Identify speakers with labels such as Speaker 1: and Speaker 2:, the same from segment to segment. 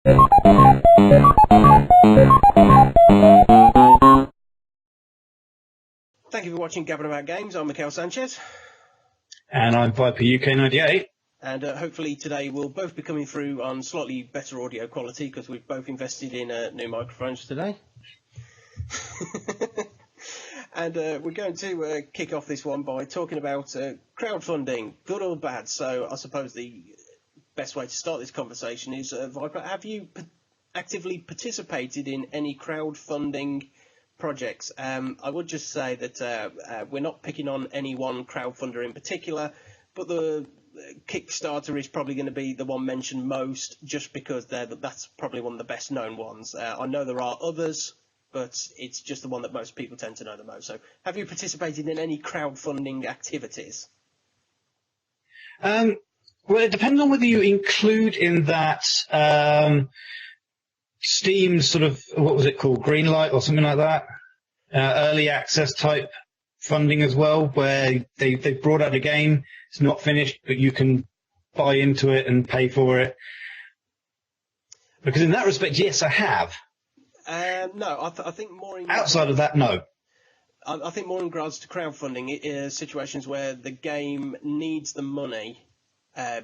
Speaker 1: Thank you for watching Gabbin About Games. I'm Miquel Sanchez.
Speaker 2: And I'm Viper UK98.
Speaker 1: And hopefully today we'll both be coming through on slightly better audio quality because we've both invested in new microphones today. And we're going to kick off this one by talking about crowdfunding, good or bad. So I suppose the best way to start this conversation is, Viper, have you actively participated in any crowdfunding projects? I would just say that we're not picking on any one crowdfunder in particular, but the Kickstarter is probably going to be the one mentioned most, just because that's probably one of the best known ones. I know there are others, but it's just the one that most people tend to know the most. So have you participated in any crowdfunding activities?
Speaker 2: Well, it depends on whether you include in that Steam sort of, what was it called, Greenlight or something like that? Early access type funding as well, where they brought out a game, it's not finished, but you can buy into it and pay for it. Because in that respect, yes, I have.
Speaker 1: No, I think more in...
Speaker 2: Outside of that, no.
Speaker 1: I think more in regards to crowdfunding, situations where the game needs the money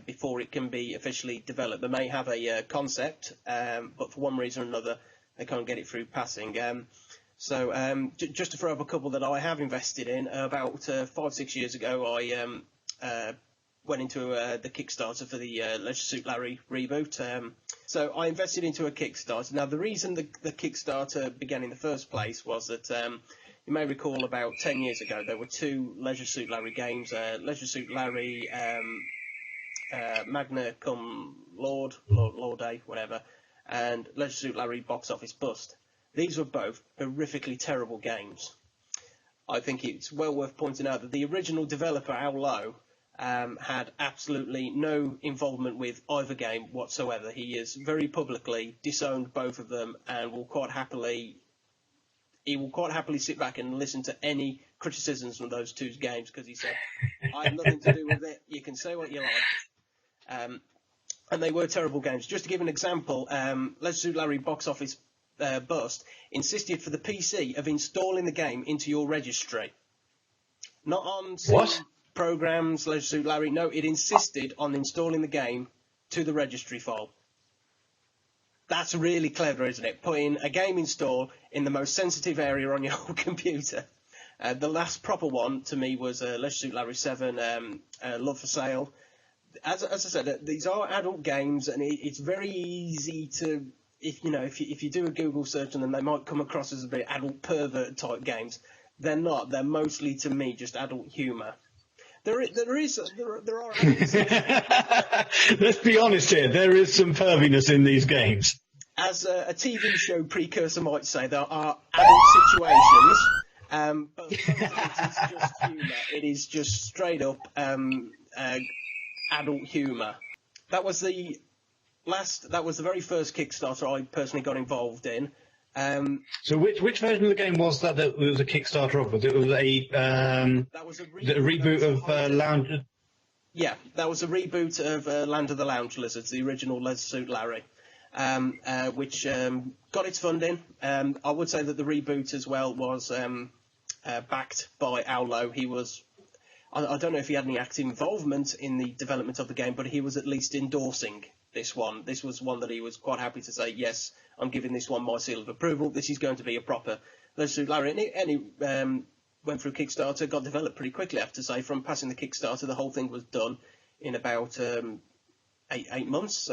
Speaker 1: before it can be officially developed. They may have a concept, but for one reason or another, they can't get it through passing. So just to throw up a couple that I have invested in, about 5-6 years ago, I went into the Kickstarter for the Leisure Suit Larry reboot. So I invested into a Kickstarter. Now, the reason the Kickstarter began in the first place was that you may recall about 10 years ago, there were two Leisure Suit Larry games, Leisure Suit Larry Magna Cum Lord Day, whatever, and Leisure Suit Larry Box Office Bust. These were both horrifically terrible games. I think it's well worth pointing out that the original developer, Al Lowe, had absolutely no involvement with either game whatsoever. He has very publicly disowned both of them and will quite happily sit back and listen to any criticisms from those two games, because he said, I have nothing to do with it, you can say what you like. And they were terrible games. Just to give an example, Leisure Suit Larry Box Office Bust insisted for the PC of installing the game into your registry. Not on some programs, Leisure Suit Larry, no, it insisted on installing the game to the registry file. That's really clever, isn't it? Putting a game install in the most sensitive area on your whole computer. The last proper one to me was Leisure Suit Larry 7, Love for Sale. As I said, these are adult games, and it's very easy to, if you do a Google search on them, they might come across as a bit adult pervert type games. They're not. They're mostly, to me, just adult humour. There are.
Speaker 2: Let's be honest here. There is some perviness in these games.
Speaker 1: As a TV show precursor might say, there are adult situations, but it's just humour. It is just straight up adult humour. That was the very first Kickstarter I personally got involved in.
Speaker 2: So which version of the game was that it was a Kickstarter of? Was it a reboot of Lounge?
Speaker 1: Yeah, that was a reboot of Land of the Lounge Lizards, the original Leisure Suit Larry, which got its funding. I would say that the reboot as well was backed by Al Lowe. He was, I don't know if he had any active involvement in the development of the game, but he was at least endorsing this one. This was one that he was quite happy to say, yes, I'm giving this one my seal of approval. This is going to be a proper Leisure Suit Larry. And he went through Kickstarter, got developed pretty quickly, I have to say. From passing the Kickstarter, the whole thing was done in about 8 months,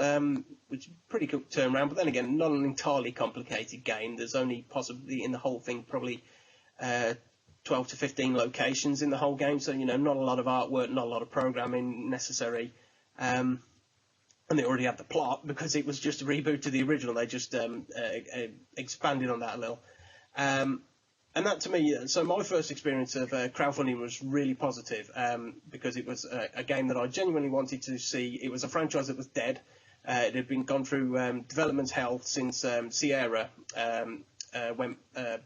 Speaker 1: which is a pretty quick turnaround. But then again, not an entirely complicated game. There's only possibly in the whole thing probably 12 to 15 locations in the whole game. So, not a lot of artwork, not a lot of programming necessary. And they already had the plot because it was just a reboot to the original. They just expanded on that a little. And that, to me, so my first experience of crowdfunding was really positive because it was a game that I genuinely wanted to see. It was a franchise that was dead. It had been gone through development hell since Sierra went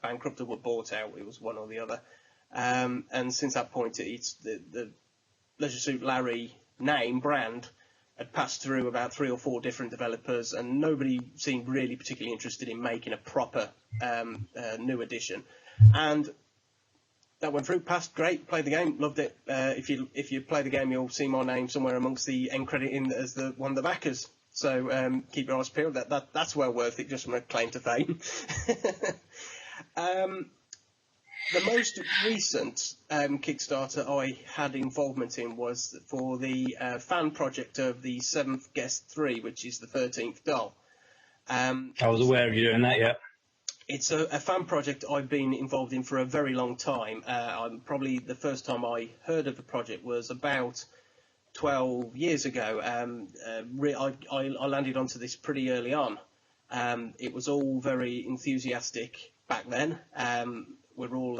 Speaker 1: bankrupt or were bought out. It was one or the other. And since that point, it's the Leisure Suit Larry name, brand, had passed through about 3 or 4 different developers, and nobody seemed really particularly interested in making a proper new edition. And that went through, passed, great, played the game, loved it. If you play the game, you'll see my name somewhere amongst the end credit in as one of the backers. So keep your eyes peeled. That's well worth it, just from a claim to fame. The most recent Kickstarter I had involvement in was for the fan project of the 7th Guest 3, which is the 13th doll.
Speaker 2: I was aware of you doing that, yeah.
Speaker 1: It's a fan project I've been involved in for a very long time. Probably the first time I heard of the project was about 12 years ago. I landed onto this pretty early on. It was all very enthusiastic back then. We're all,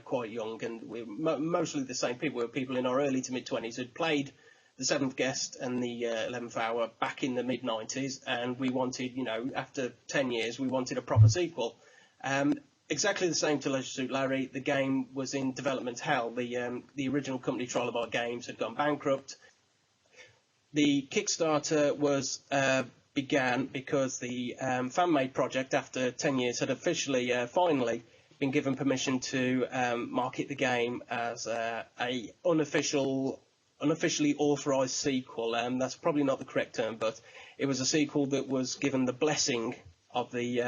Speaker 1: quite young, and we're mostly the same people. We're people in our early to mid-20s who'd played the 7th Guest and the 11th Hour back in the mid-90s, and we wanted, after 10 years, we wanted a proper sequel. Exactly the same to Leisure Suit Larry. The game was in development hell. The original company, Trial of Our Games, had gone bankrupt. The Kickstarter began because the fan-made project, after 10 years, had officially, finally, been given permission to market the game as a unofficially authorised sequel. That's probably not the correct term, but it was a sequel that was given the blessing of the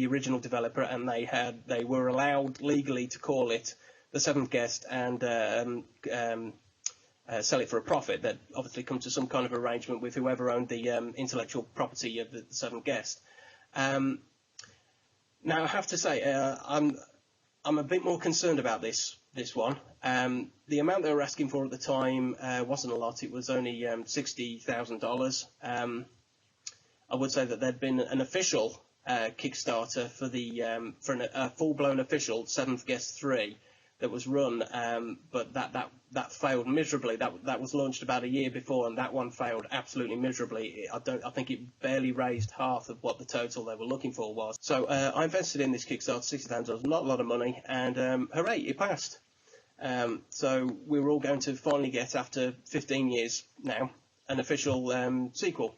Speaker 1: original developer, and they were allowed legally to call it the 7th Guest and sell it for a profit. That obviously come to some kind of arrangement with whoever owned the intellectual property of the 7th Guest. Now I have to say, I'm a bit more concerned about this one. The amount they were asking for at the time wasn't a lot. It was only $60,000. I would say that there'd been an official Kickstarter for a full-blown official 7th Guest 3 that was run, but that failed miserably. That was launched about a year before, and that one failed absolutely miserably. I think it barely raised half of what the total they were looking for was. So I invested in this Kickstarter, $60,000, not a lot of money, and hooray, it passed. So we were all going to finally get, after 15 years now, an official sequel.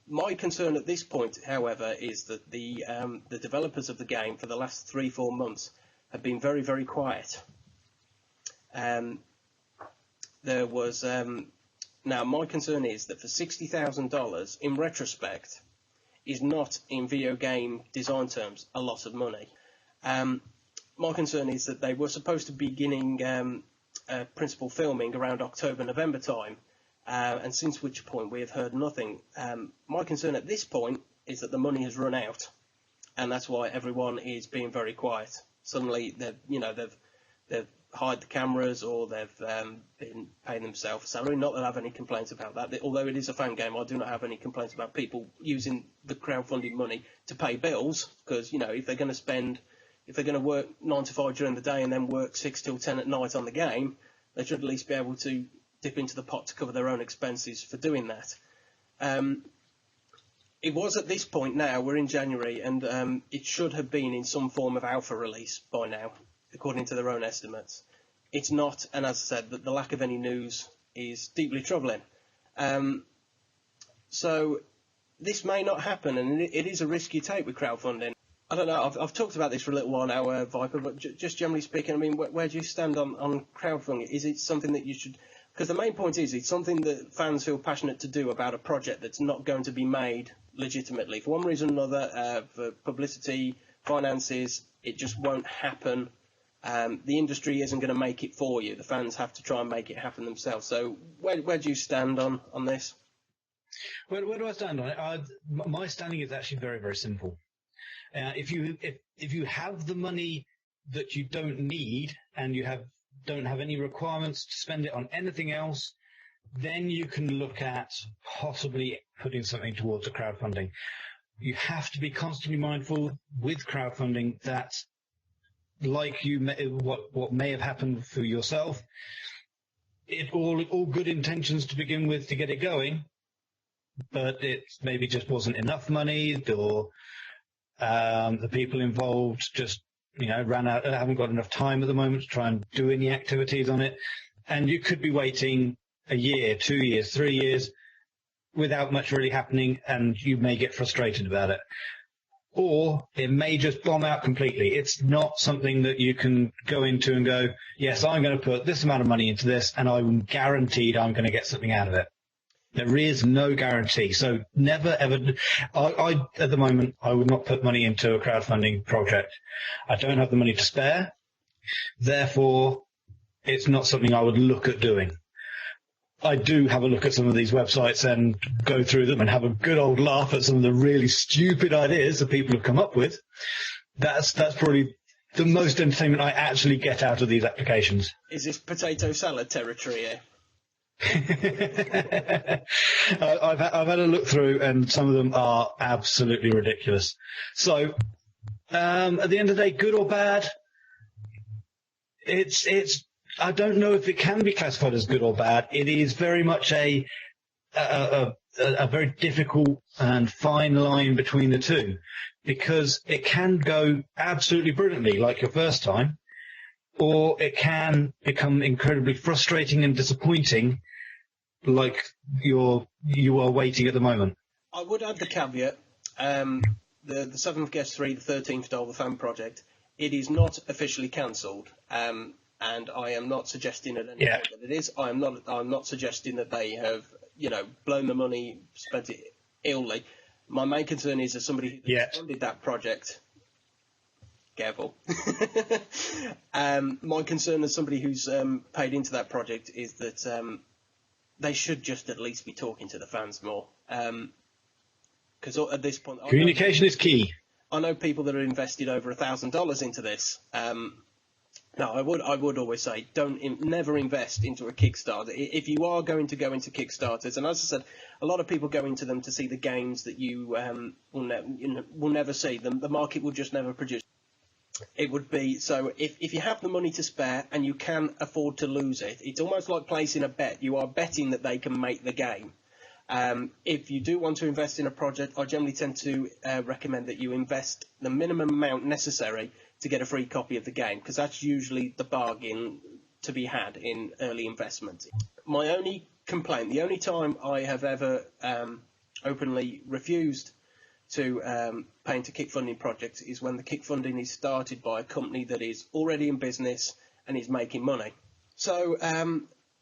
Speaker 1: My concern at this point, however, is that the developers of the game for the last 3-4 months have been very, very quiet. There was now my concern is that for $60,000, in retrospect, is not, in video game design terms, a lot of money. My concern is that they were supposed to be beginning principal filming around October, November time, and since which point we have heard nothing. My concern at this point is that the money has run out, and that's why everyone is being very quiet. Suddenly, they've hired the cameras, or they've been paying themselves a salary. Not that I have any complaints about that. Although it is a fan game, I do not have any complaints about people using the crowdfunding money to pay bills, because if they're going to work 9 to 5 during the day and then work 6 till 10 at night on the game, they should at least be able to dip into the pot to cover their own expenses for doing that. It was at this point now, we're in January, and it should have been in some form of alpha release by now, according to their own estimates. It's not, and as I said, the lack of any news is deeply troubling. So this may not happen, and it is a risk you take with crowdfunding. I don't know, I've talked about this for a little while now, Viper, but just generally speaking, I mean, where do you stand on crowdfunding? Is it something that you should... Because the main point is, it's something that fans feel passionate to do about a project that's not going to be made legitimately. For one reason or another, for publicity, finances, it just won't happen. The industry isn't going to make it for you. The fans have to try and make it happen themselves. So where do you stand on this?
Speaker 2: Where do I stand on it? My standing is actually very, very simple. If you have the money that you don't need, and you don't have any requirements to spend it on anything else, then you can look at possibly putting something towards the crowdfunding. You have to be constantly mindful with crowdfunding that, like what may have happened for yourself, all good intentions to begin with to get it going, but it maybe just wasn't enough money, or the people involved just ran out, haven't got enough time at the moment to try and do any activities on it, and you could be waiting a year, 2 years, 3 years, without much really happening, and you may get frustrated about it. Or it may just bomb out completely. It's not something that you can go into and go, yes, I'm going to put this amount of money into this, and I'm guaranteed I'm going to get something out of it. There is no guarantee. So never, ever, I at the moment, I would not put money into a crowdfunding project. I don't have the money to spare. Therefore, it's not something I would look at doing. I do have a look at some of these websites and go through them and have a good old laugh at some of the really stupid ideas that people have come up with. That's probably the most entertainment I actually get out of these applications.
Speaker 1: Is this potato salad territory here?
Speaker 2: I've had a look through, and some of them are absolutely ridiculous. So, at the end of the day, good or bad, it's. I don't know if it can be classified as good or bad. It is very much a very difficult and fine line between the two, because it can go absolutely brilliantly, like your first time, or it can become incredibly frustrating and disappointing, like you are waiting at the moment.
Speaker 1: I would add the caveat, the 7th Guest 3, the 13th Dollar Fan Project, it is not officially cancelled. And I am not suggesting at any point that it is. I'm not suggesting that they have, blown the money, spent it illy. My main concern is as somebody who funded that project. Careful. My concern as somebody who's paid into that project is that they should just at least be talking to the fans more. Because at this point,
Speaker 2: communication is key.
Speaker 1: I know people that have invested over $1,000 into this. No, I would always say never invest into a Kickstarter. If you are going to go into Kickstarters, and as I said, a lot of people go into them to see the games that you will never see. The market will just never produce. It would be so if you have the money to spare and you can afford to lose it, it's almost like placing a bet. You are betting that they can make the game. If you do want to invest in a project, I generally tend to recommend that you invest the minimum amount necessary to get a free copy of the game, because that's usually the bargain to be had in early investment. My only complaint, the only time I have ever openly refused to pay into kickfunding projects is when the kickfunding is started by a company that is already in business and is making money. So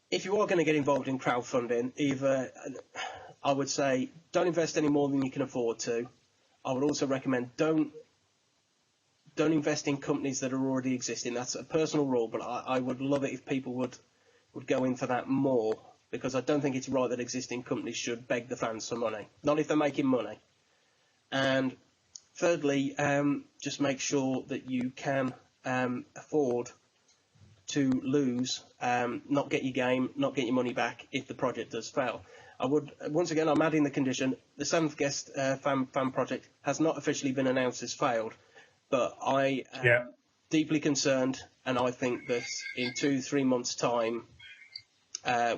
Speaker 1: if you are going to get involved in crowdfunding, I would say don't invest any more than you can afford to. I would also recommend don't invest in companies that are already existing. That's a personal rule, but I would love it if people would go in for that more, because I don't think it's right that existing companies should beg the fans for money, not if they're making money. And thirdly, just make sure that you can afford to lose, not get your game, not get your money back if the project does fail. Once again, I'm adding the condition, the 7th Guest fan project has not officially been announced as failed. But I am deeply concerned, and I think that in 2-3 months' time,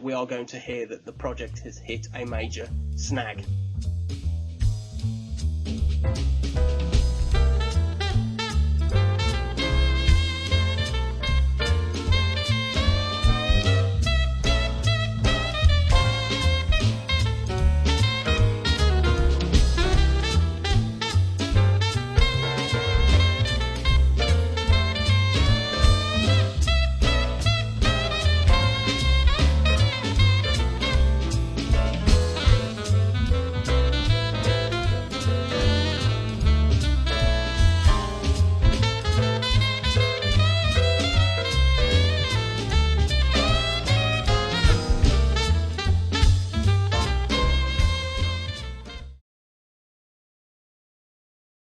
Speaker 1: we are going to hear that the project has hit a major snag.